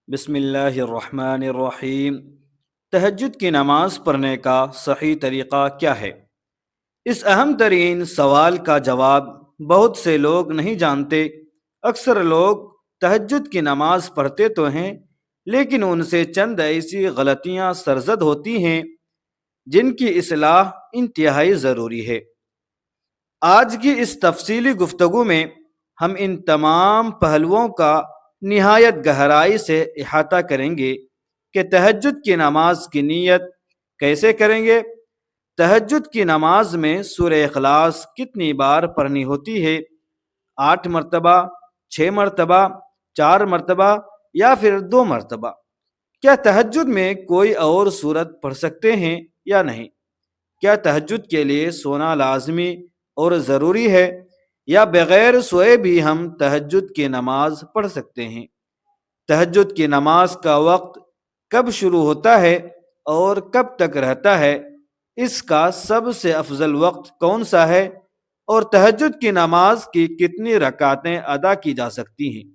بسم اللہ الرحمن الرحیم۔ تہجد کی نماز پڑھنے کا صحیح طریقہ کیا ہے؟ اس اہم ترین سوال کا جواب بہت سے لوگ نہیں جانتے۔ اکثر لوگ تہجد کی نماز پڑھتے تو ہیں، لیکن ان سے چند ایسی غلطیاں سرزد ہوتی ہیں جن کی اصلاح انتہائی ضروری ہے۔ آج کی اس تفصیلی گفتگو میں ہم ان تمام پہلوؤں کا نہایت گہرائی سے احاطہ کریں گے کہ تہجد کی نماز کی نیت کیسے کریں گے، تہجد کی نماز میں سورہ اخلاص کتنی بار پڑھنی ہوتی ہے، 8 مرتبہ، 6 مرتبہ، 4 مرتبہ یا پھر 2 مرتبہ؟ کیا تہجد میں کوئی اور سورت پڑھ سکتے ہیں یا نہیں؟ کیا تہجد کے لیے سونا لازمی اور ضروری ہے یا بغیر سوئے بھی ہم تہجد کی نماز پڑھ سکتے ہیں؟ تہجد کی نماز کا وقت کب شروع ہوتا ہے اور کب تک رہتا ہے؟ اس کا سب سے افضل وقت کون سا ہے؟ اور تہجد کی نماز کی کتنی رکعتیں ادا کی جا سکتی ہیں؟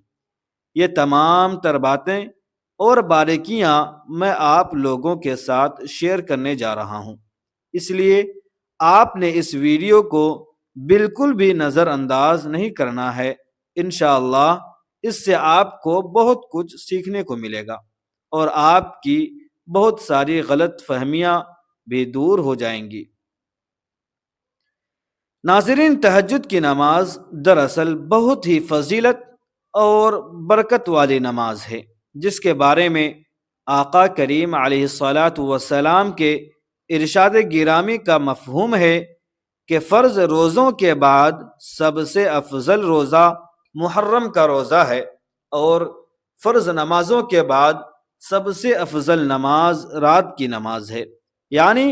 یہ تمام تر باتیں اور باریکیاں میں آپ لوگوں کے ساتھ شیئر کرنے جا رہا ہوں، اس لیے آپ نے اس ویڈیو کو بالکل بھی نظر انداز نہیں کرنا ہے۔ انشاءاللہ اس سے آپ کو بہت کچھ سیکھنے کو ملے گا اور آپ کی بہت ساری غلط فہمیاں بھی دور ہو جائیں گی۔ ناظرین، تہجد کی نماز دراصل بہت ہی فضیلت اور برکت والی نماز ہے، جس کے بارے میں آقا کریم علیہ الصلاۃ والسلام کے ارشاد گرامی کا مفہوم ہے کہ فرض روزوں کے بعد سب سے افضل روزہ محرم کا روزہ ہے، اور فرض نمازوں کے بعد سب سے افضل نماز رات کی نماز ہے۔ یعنی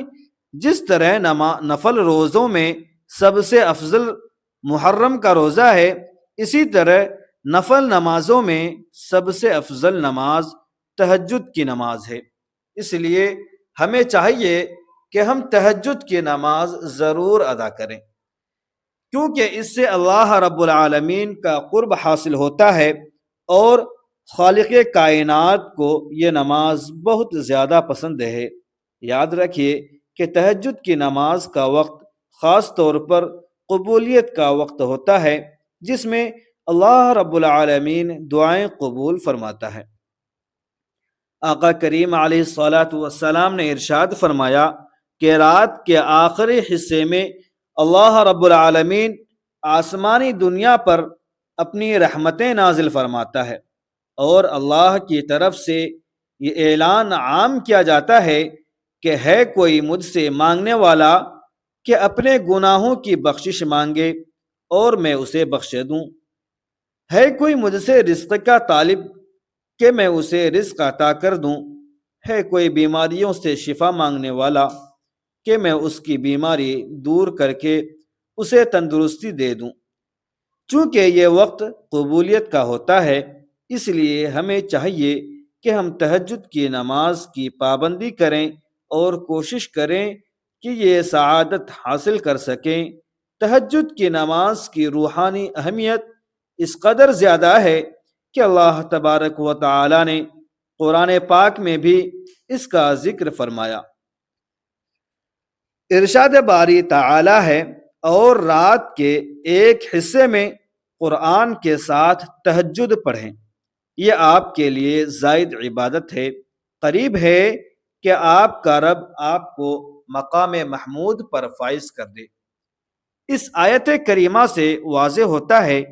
جس طرح نفل روزوں میں سب سے افضل محرم کا روزہ ہے، اسی طرح نفل نمازوں میں سب سے افضل نماز تہجد کی نماز ہے۔ اس لیے ہمیں چاہیے کہ ہم تہجد کی نماز ضرور ادا کریں، کیونکہ اس سے اللہ رب العالمین کا قرب حاصل ہوتا ہے اور خالق کائنات کو یہ نماز بہت زیادہ پسند ہے۔ یاد رکھیے کہ تہجد کی نماز کا وقت خاص طور پر قبولیت کا وقت ہوتا ہے، جس میں اللہ رب العالمین دعائیں قبول فرماتا ہے۔ آقا کریم علیہ الصلاۃ والسلام نے ارشاد فرمایا کہ رات کے آخری حصے میں اللہ رب العالمین آسمانی دنیا پر اپنی رحمتیں نازل فرماتا ہے، اور اللہ کی طرف سے یہ اعلان عام کیا جاتا ہے کہ ہے کوئی مجھ سے مانگنے والا کہ اپنے گناہوں کی بخشش مانگے اور میں اسے بخش دوں، ہے کوئی مجھ سے رزق کا طالب کہ میں اسے رزق عطا کر دوں، ہے کوئی بیماریوں سے شفا مانگنے والا کہ میں اس کی بیماری دور کر کے اسے تندرستی دے دوں۔ چونکہ یہ وقت قبولیت کا ہوتا ہے، اس لیے ہمیں چاہیے کہ ہم تہجد کی نماز کی پابندی کریں اور کوشش کریں کہ یہ سعادت حاصل کر سکیں۔ تہجد کی نماز کی روحانی اہمیت اس قدر زیادہ ہے کہ اللہ تبارک و تعالی نے قرآن پاک میں بھی اس کا ذکر فرمایا۔ ارشاد باری تعالی ہے، اور رات کے ایک حصے میں قرآن کے ساتھ تہجد پڑھیں، یہ آپ کے لیے زائد عبادت ہے، قریب ہے کہ آپ کا رب آپ کو مقام محمود پر فائز کر دے۔ اس آیت کریمہ سے واضح ہوتا ہے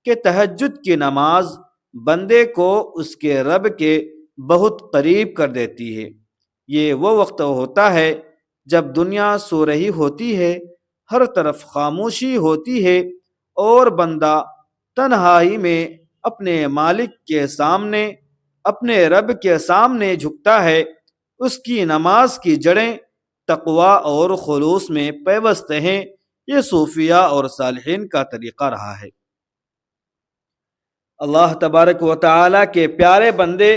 کہ تہجد کی نماز بندے کو اس کے رب کے بہت قریب کر دیتی ہے۔ یہ وہ وقت ہوتا ہے جب دنیا سو رہی ہوتی ہے، ہر طرف خاموشی ہوتی ہے اور بندہ تنہائی میں اپنے مالک کے سامنے، اپنے رب کے سامنے جھکتا ہے۔ اس کی نماز کی جڑیں تقوی اور خلوص میں پیوست ہیں۔ یہ صوفیاء اور صالحین کا طریقہ رہا ہے۔ اللہ تبارک و تعالی کے پیارے بندے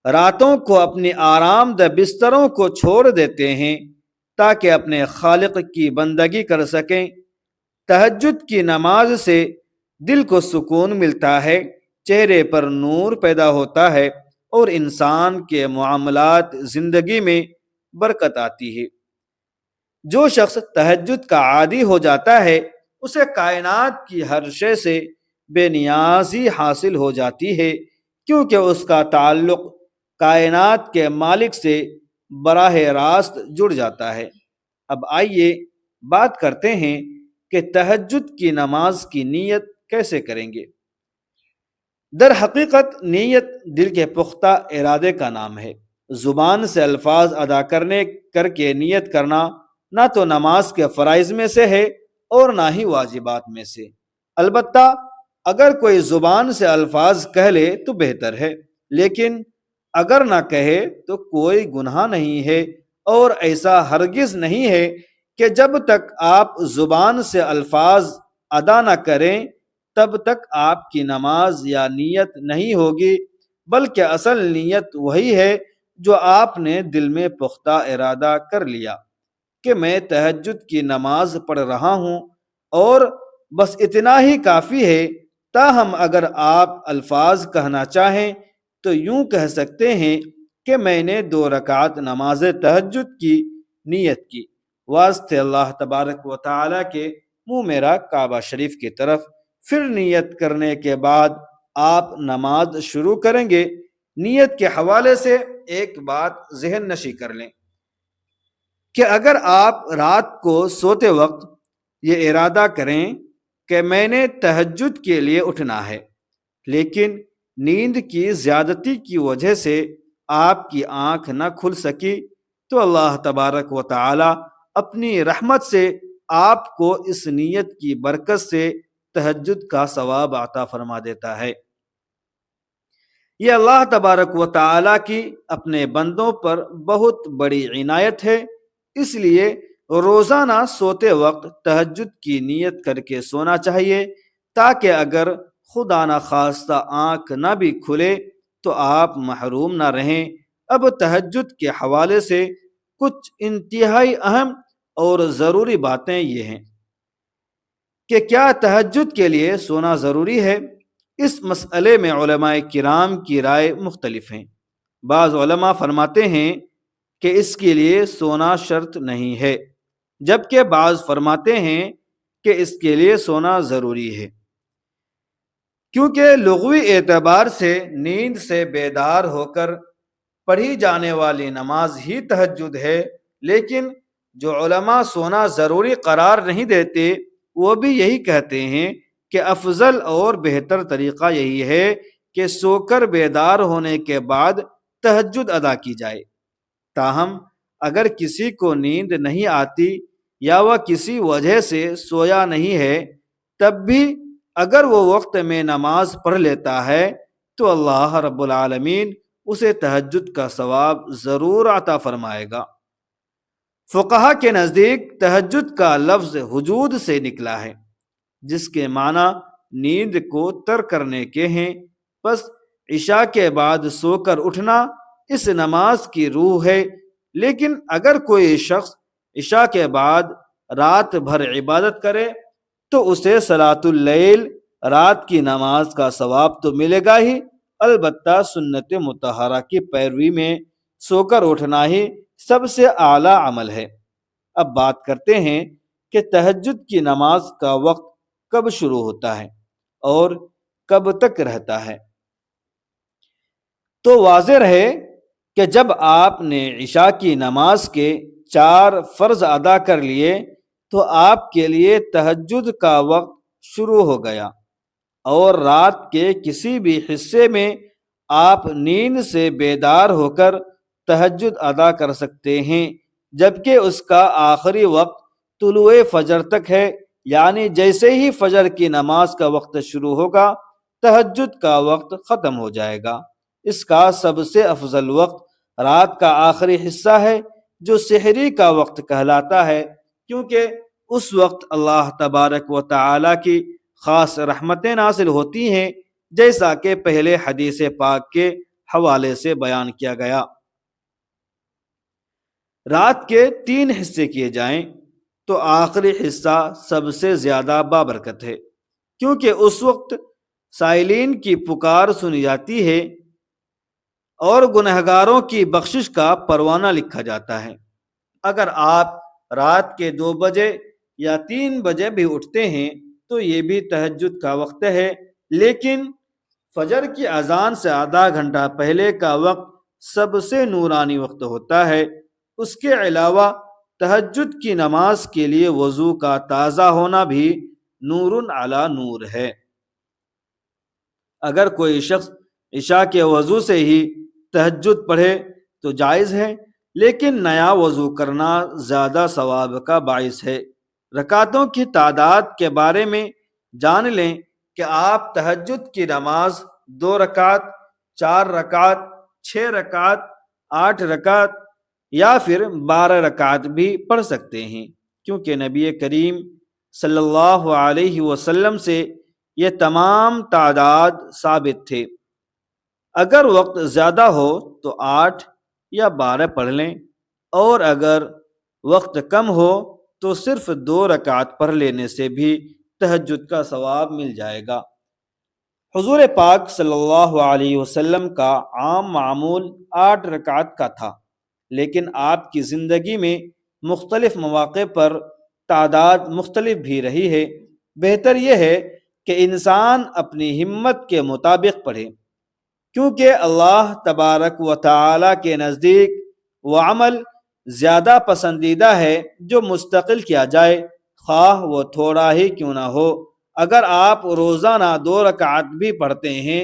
راتوں کو اپنی آرام دہ بستروں کو چھوڑ دیتے ہیں تاکہ اپنے خالق کی بندگی کر سکیں۔ تہجد کی نماز سے دل کو سکون ملتا ہے، چہرے پر نور پیدا ہوتا ہے اور انسان کے معاملات زندگی میں برکت آتی ہے۔ جو شخص تہجد کا عادی ہو جاتا ہے اسے کائنات کی ہر شے سے بے نیازی حاصل ہو جاتی ہے، کیونکہ اس کا تعلق کائنات کے مالک سے براہ راست جڑ جاتا ہے۔ اب آئیے بات کرتے ہیں کہ تہجد کی نماز کی نیت کیسے کریں گے۔ در حقیقت نیت دل کے پختہ ارادے کا نام ہے۔ زبان سے الفاظ ادا کر کے نیت کرنا نہ تو نماز کے فرائض میں سے ہے اور نہ ہی واجبات میں سے۔ البتہ اگر کوئی زبان سے الفاظ کہہ لے تو بہتر ہے، لیکن اگر نہ کہے تو کوئی گناہ نہیں ہے، اور ایسا ہرگز نہیں ہے کہ جب تک آپ زبان سے الفاظ ادا نہ کریں تب تک آپ کی نماز یا نیت نہیں ہوگی، بلکہ اصل نیت وہی ہے جو آپ نے دل میں پختہ ارادہ کر لیا کہ میں تہجد کی نماز پڑھ رہا ہوں، اور بس اتنا ہی کافی ہے۔ تاہم اگر آپ الفاظ کہنا چاہیں تو یوں کہہ سکتے ہیں کہ میں نے 2 رکعت نماز تہجد کی نیت کی، واسطے اللہ تبارک و تعالی کے منہ میرا کعبہ شریف کی طرف۔ پھر نیت کرنے کے بعد آپ نماز شروع کریں گے۔ نیت کے حوالے سے ایک بات ذہن نشی کر لیں کہ اگر آپ رات کو سوتے وقت یہ ارادہ کریں کہ میں نے تہجد کے لیے اٹھنا ہے، لیکن نیند کی زیادتی کی وجہ سے آپ کی آنکھ نہ کھل سکی، تو اللہ تبارک و تعالی اپنی رحمت سے آپ کو اس نیت کی برکت سے تہجد کا ثواب عطا فرما دیتا ہے۔ یہ اللہ تبارک و تعالی کی اپنے بندوں پر بہت بڑی عنایت ہے، اس لیے روزانہ سوتے وقت تہجد کی نیت کر کے سونا چاہیے، تاکہ اگر خدا نخواستہ آنکھ نہ بھی کھلے تو آپ محروم نہ رہیں۔ اب تہجد کے حوالے سے کچھ انتہائی اہم اور ضروری باتیں یہ ہیں کہ کیا تہجد کے لیے سونا ضروری ہے؟ اس مسئلے میں علماء کرام کی رائے مختلف ہیں۔ بعض علماء فرماتے ہیں کہ اس کے لیے سونا شرط نہیں ہے، جبکہ بعض فرماتے ہیں کہ اس کے لیے سونا ضروری ہے، کیونکہ لغوی اعتبار سے نیند سے بیدار ہو کر پڑھی جانے والی نماز ہی تہجد ہے۔ لیکن جو علماء سونا ضروری قرار نہیں دیتے وہ بھی یہی کہتے ہیں کہ افضل اور بہتر طریقہ یہی ہے کہ سو کر بیدار ہونے کے بعد تہجد ادا کی جائے۔ تاہم اگر کسی کو نیند نہیں آتی یا وہ کسی وجہ سے سویا نہیں ہے، تب بھی اگر وہ وقت میں نماز پڑھ لیتا ہے تو اللہ رب العالمین اسے تہجد کا ثواب ضرور عطا فرمائے گا۔ فقہا کے نزدیک تہجد کا لفظ حجود سے نکلا ہے، جس کے معنی نیند کو ترک کرنے کے ہیں۔ پس عشاء کے بعد سو کر اٹھنا اس نماز کی روح ہے۔ لیکن اگر کوئی شخص عشاء کے بعد رات بھر عبادت کرے تو اسے صلاۃ اللیل، رات کی نماز کا ثواب تو ملے گا ہی، البتہ سنت مطہرہ کی پیروی میں سو کر اٹھنا ہی سب سے اعلیٰ عمل ہے۔ اب بات کرتے ہیں کہ تہجد کی نماز کا وقت کب شروع ہوتا ہے اور کب تک رہتا ہے۔ تو واضح رہے کہ جب آپ نے عشاء کی نماز کے 4 فرض ادا کر لیے تو آپ کے لیے تہجد کا وقت شروع ہو گیا، اور رات کے کسی بھی حصے میں آپ نیند سے بیدار ہو کر تہجد ادا کر سکتے ہیں، جبکہ اس کا آخری وقت طلوع فجر تک ہے، یعنی جیسے ہی فجر کی نماز کا وقت شروع ہوگا تہجد کا وقت ختم ہو جائے گا۔ اس کا سب سے افضل وقت رات کا آخری حصہ ہے، جو سحری کا وقت کہلاتا ہے، کیونکہ اس وقت اللہ تبارک و تعالی کی خاص رحمتیں نازل ہوتی ہیں، جیسا کہ پہلے حدیث پاک کے حوالے سے بیان کیا گیا۔ رات کے 3 حصے کیے جائیں تو آخری حصہ سب سے زیادہ بابرکت ہے، کیونکہ اس وقت سائلین کی پکار سنی جاتی ہے، اور گنہگاروں کی بخشش کا پروانہ لکھا جاتا ہے۔ اگر آپ رات کے 2 بجے یا 3 بجے بھی اٹھتے ہیں تو یہ بھی تہجد کا وقت ہے، لیکن فجر کی اذان سے آدھا گھنٹہ پہلے کا وقت سب سے نورانی وقت ہوتا ہے۔ اس کے علاوہ تہجد کی نماز کے لیے وضو کا تازہ ہونا بھی نور علی نور ہے۔ اگر کوئی شخص عشاء کے وضو سے ہی تہجد پڑھے تو جائز ہے، لیکن نیا وضو کرنا زیادہ ثواب کا باعث ہے۔ رکعتوں کی تعداد کے بارے میں جان لیں کہ آپ تہجد کی نماز 2 رکعت، 4 رکعت، 6 رکعت، 8 رکعت یا پھر 12 رکعت بھی پڑھ سکتے ہیں، کیونکہ نبی کریم صلی اللہ علیہ وسلم سے یہ تمام تعداد ثابت تھے۔ اگر وقت زیادہ ہو تو 8 یا 12 پڑھ لیں، اور اگر وقت کم ہو تو صرف 2 رکعت پڑھ لینے سے بھی تہجد کا ثواب مل جائے گا۔ حضور پاک صلی اللہ علیہ وسلم کا عام معمول 8 رکعت کا تھا، لیکن آپ کی زندگی میں مختلف مواقع پر تعداد مختلف بھی رہی ہے۔ بہتر یہ ہے کہ انسان اپنی ہمت کے مطابق پڑھے، کیونکہ اللہ تبارک و تعالی کے نزدیک وہ عمل زیادہ پسندیدہ ہے جو مستقل کیا جائے، خواہ وہ تھوڑا ہی کیوں نہ ہو۔ اگر آپ روزانہ 2 رکعت بھی پڑھتے ہیں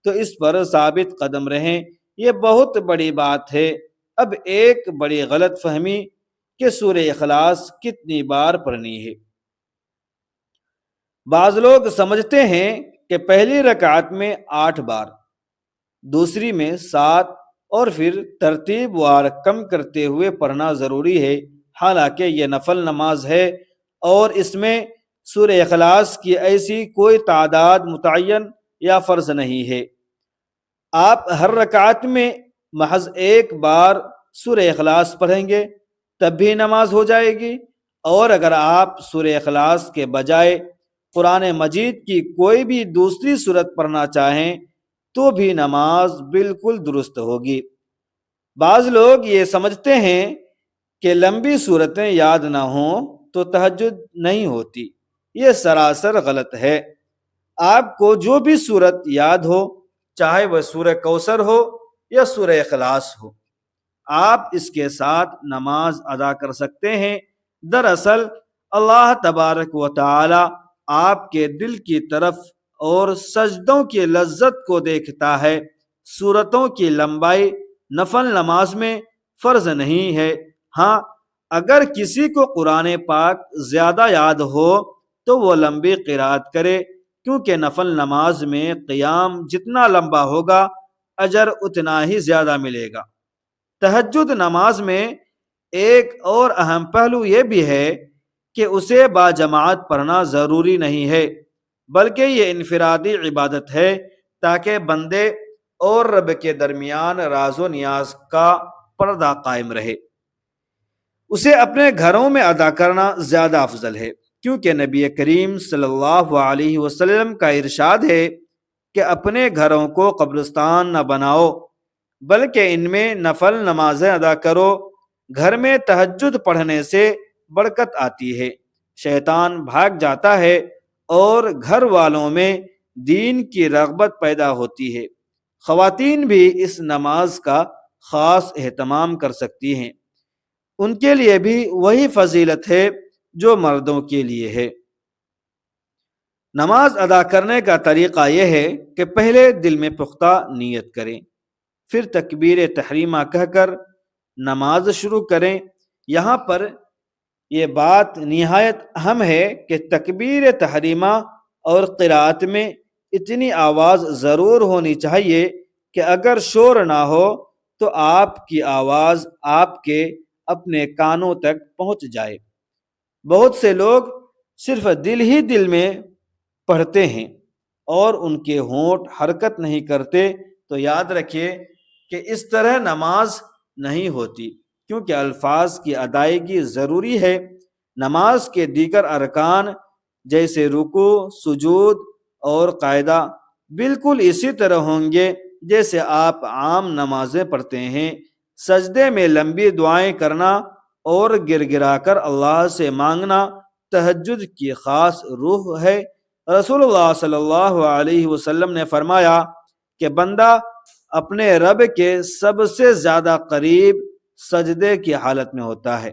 تو اس پر ثابت قدم رہیں، یہ بہت بڑی بات ہے۔ اب ایک بڑی غلط فہمی کہ سورہ اخلاص کتنی بار پڑھنی ہے۔ بعض لوگ سمجھتے ہیں کہ پہلی رکعت میں 8 بار، دوسری میں 7 اور پھر ترتیب وار کم کرتے ہوئے پڑھنا ضروری ہے، حالانکہ یہ نفل نماز ہے اور اس میں سورہ اخلاص کی ایسی کوئی تعداد متعین یا فرض نہیں ہے۔ آپ ہر رکعت میں محض 1 بار سورہ اخلاص پڑھیں گے تب بھی نماز ہو جائے گی، اور اگر آپ سورہ اخلاص کے بجائے قرآن مجید کی کوئی بھی دوسری سورت پڑھنا چاہیں تو بھی نماز بالکل درست ہوگی۔ بعض لوگ یہ سمجھتے ہیں کہ لمبی سورتیں یاد نہ ہوں تو تہجد نہیں ہوتی، یہ سراسر غلط ہے۔ آپ کو جو بھی سورت یاد ہو، چاہے وہ سورہ کوثر ہو یا سورہ اخلاص ہو، آپ اس کے ساتھ نماز ادا کر سکتے ہیں۔ دراصل اللہ تبارک و تعالی آپ کے دل کی طرف اور سجدوں کی لذت کو دیکھتا ہے۔ سورتوں کی لمبائی نفل نماز میں فرض نہیں ہے۔ ہاں، اگر کسی کو قرآن پاک زیادہ یاد ہو تو وہ لمبی قرات کرے، کیونکہ نفل نماز میں قیام جتنا لمبا ہوگا اجر اتنا ہی زیادہ ملے گا۔ تہجد نماز میں ایک اور اہم پہلو یہ بھی ہے کہ اسے باجماعت پڑھنا ضروری نہیں ہے، بلکہ یہ انفرادی عبادت ہے تاکہ بندے اور رب کے درمیان راز و نیاز کا پردہ قائم رہے۔ اسے اپنے گھروں میں ادا کرنا زیادہ افضل ہے، کیونکہ نبی کریم صلی اللہ علیہ وسلم کا ارشاد ہے کہ اپنے گھروں کو قبرستان نہ بناؤ بلکہ ان میں نفل نمازیں ادا کرو۔ گھر میں تہجد پڑھنے سے برکت آتی ہے، شیطان بھاگ جاتا ہے اور گھر والوں میں دین کی رغبت پیدا ہوتی ہے۔ خواتین بھی اس نماز کا خاص اہتمام کر سکتی ہیں، ان کے لیے بھی وہی فضیلت ہے جو مردوں کے لیے ہے۔ نماز ادا کرنے کا طریقہ یہ ہے کہ پہلے دل میں پختہ نیت کریں، پھر تکبیر تحریمہ کہہ کر نماز شروع کریں۔ یہاں پر یہ بات نہایت اہم ہے کہ تکبیر تحریمہ اور قرات میں اتنی آواز ضرور ہونی چاہیے کہ اگر شور نہ ہو تو آپ کی آواز آپ کے اپنے کانوں تک پہنچ جائے۔ بہت سے لوگ صرف دل ہی دل میں پڑھتے ہیں اور ان کے ہونٹ حرکت نہیں کرتے، تو یاد رکھیے کہ اس طرح نماز نہیں ہوتی، کیونکہ الفاظ کی ادائیگی ضروری ہے۔ نماز کے دیگر ارکان جیسے رکوع، سجود اور قاعدہ بالکل اسی طرح ہوں گے جیسے آپ عام نمازیں پڑھتے ہیں۔ سجدے میں لمبی دعائیں کرنا اور گر گرا کر اللہ سے مانگنا تہجد کی خاص روح ہے۔ رسول اللہ صلی اللہ علیہ وسلم نے فرمایا کہ بندہ اپنے رب کے سب سے زیادہ قریب سجدے کی حالت میں ہوتا ہے۔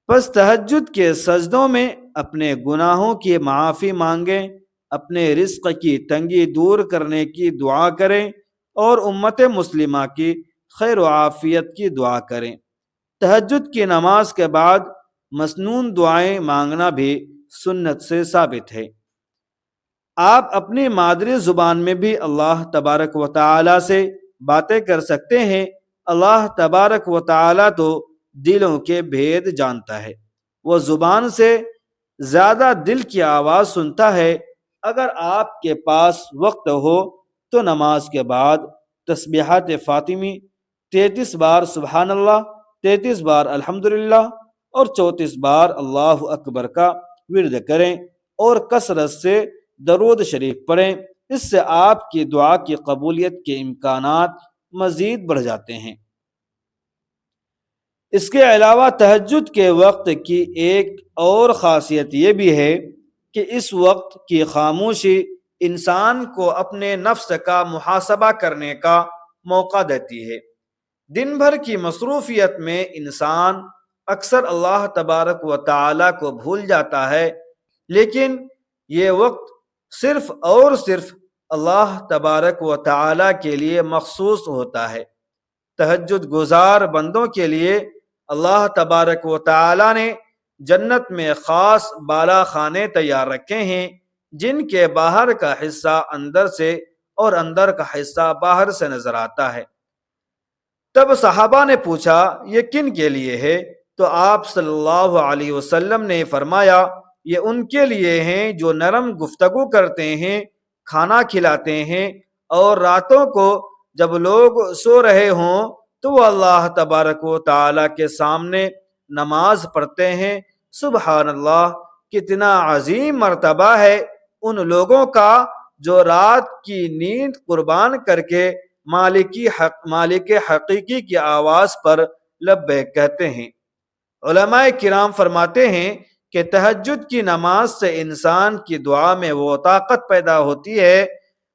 پس تہجد کے سجدوں میں اپنے گناہوں کی معافی مانگیں، اپنے رزق کی تنگی دور کرنے کی دعا کریں اور امت مسلمہ کی خیر و عافیت کی دعا کریں۔ تہجد کی نماز کے بعد مسنون دعائیں مانگنا بھی سنت سے ثابت ہے۔ آپ اپنی مادری زبان میں بھی اللہ تبارک و تعالی سے باتیں کر سکتے ہیں۔ اللہ تبارک و تعالی تو دلوں کے بھید جانتا ہے، وہ زبان سے زیادہ دل کی آواز سنتا ہے۔ اگر آپ کے پاس وقت ہو تو نماز کے بعد تسبیحات فاطمی 33 بار سبحان اللہ، 33 بار الحمدللہ اور 34 بار اللہ اکبر کا ورد کریں اور کثرت سے درود شریف پڑھیں۔ اس سے آپ کی دعا کی قبولیت کے امکانات مزید بڑھ جاتے ہیں۔ اس کے علاوہ تہجد کے وقت کی ایک اور خاصیت یہ بھی ہے کہ اس وقت کی خاموشی انسان کو اپنے نفس کا محاسبہ کرنے کا موقع دیتی ہے۔ دن بھر کی مصروفیت میں انسان اکثر اللہ تبارک و تعالی کو بھول جاتا ہے، لیکن یہ وقت صرف اور صرف اللہ تبارک و تعالی کے لیے مخصوص ہوتا ہے۔ تہجد گزار بندوں کے لیے اللہ تبارک و تعالی نے جنت میں خاص بالا خانے تیار رکھے ہیں، جن کے باہر کا حصہ اندر سے اور اندر کا حصہ باہر سے نظر آتا ہے۔ تب صحابہ نے پوچھا یہ کن کے لیے ہے؟ تو آپ صلی اللہ علیہ وسلم نے فرمایا یہ ان کے لیے ہیں جو نرم گفتگو کرتے ہیں، کھانا کھلاتے ہیں اور راتوں کو جب لوگ سو رہے ہوں تو وہ اللہ تبارک و تعالی کے سامنے نماز پڑھتے ہیں۔ سبحان اللہ، کتنا عظیم مرتبہ ہے ان لوگوں کا جو رات کی نیند قربان کر کے مالک حقیقی کی آواز پر لبیک کہتے ہیں۔ علماء کرام فرماتے ہیں کہ تہجد کی نماز سے انسان کی دعا میں وہ طاقت پیدا ہوتی ہے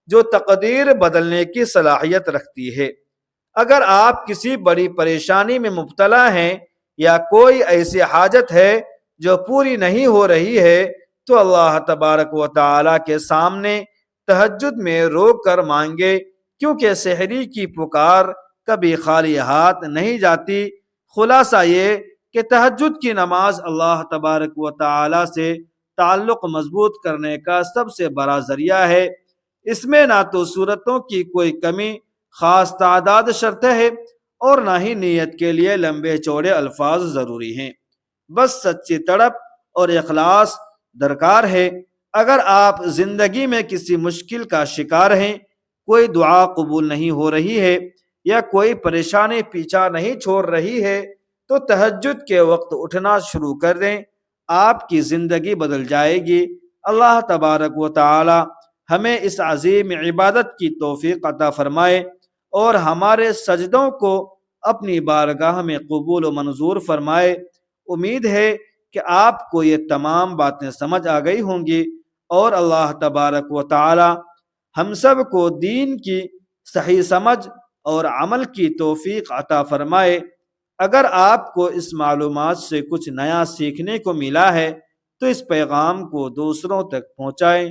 جو تقدیر بدلنے کی صلاحیت رکھتی ہے۔ اگر آپ کسی بڑی پریشانی میں مبتلا ہیں یا کوئی ایسی حاجت ہے جو پوری نہیں ہو رہی ہے تو اللہ تبارک و تعالی کے سامنے تہجد میں رو کر مانگے، کیونکہ سحری کی پکار کبھی خالی ہاتھ نہیں جاتی۔ خلاصہ یہ کہ تہجد کی نماز اللہ تبارک و تعالی سے تعلق مضبوط کرنے کا سب سے بڑا ذریعہ ہے۔ اس میں نہ تو صورتوں کی کوئی کمی خاص تعداد شرط ہے اور نہ ہی نیت کے لیے لمبے چوڑے الفاظ ضروری ہیں، بس سچی تڑپ اور اخلاص درکار ہے۔ اگر آپ زندگی میں کسی مشکل کا شکار ہیں، کوئی دعا قبول نہیں ہو رہی ہے یا کوئی پریشانی پیچھا نہیں چھوڑ رہی ہے تو تہجد کے وقت اٹھنا شروع کر دیں، آپ کی زندگی بدل جائے گی۔ اللہ تبارک و تعالی ہمیں اس عظیم عبادت کی توفیق عطا فرمائے اور ہمارے سجدوں کو اپنی بارگاہ میں قبول و منظور فرمائے۔ امید ہے کہ آپ کو یہ تمام باتیں سمجھ آ گئی ہوں گی اور اللہ تبارک و تعالی ہم سب کو دین کی صحیح سمجھ اور عمل کی توفیق عطا فرمائے۔ اگر آپ کو اس معلومات سے کچھ نیا سیکھنے کو ملا ہے تو اس پیغام کو دوسروں تک پہنچائیں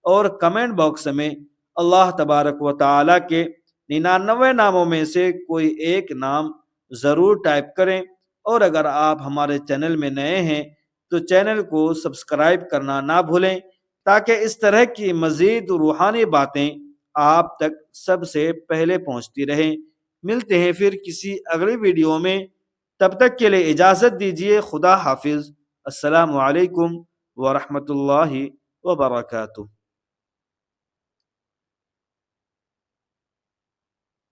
اور کمنٹ باکس میں اللہ تبارک و تعالی کے 99 ناموں میں سے کوئی ایک نام ضرور ٹائپ کریں، اور اگر آپ ہمارے چینل میں نئے ہیں تو چینل کو سبسکرائب کرنا نہ بھولیں تاکہ اس طرح کی مزید روحانی باتیں آپ تک سب سے پہلے پہنچتی رہیں۔ ملتے ہیں پھر کسی اگلی ویڈیو میں، تب تک کے لیے اجازت دیجیے۔ خدا حافظ۔ السلام علیکم ورحمۃ اللہ وبرکاتہ۔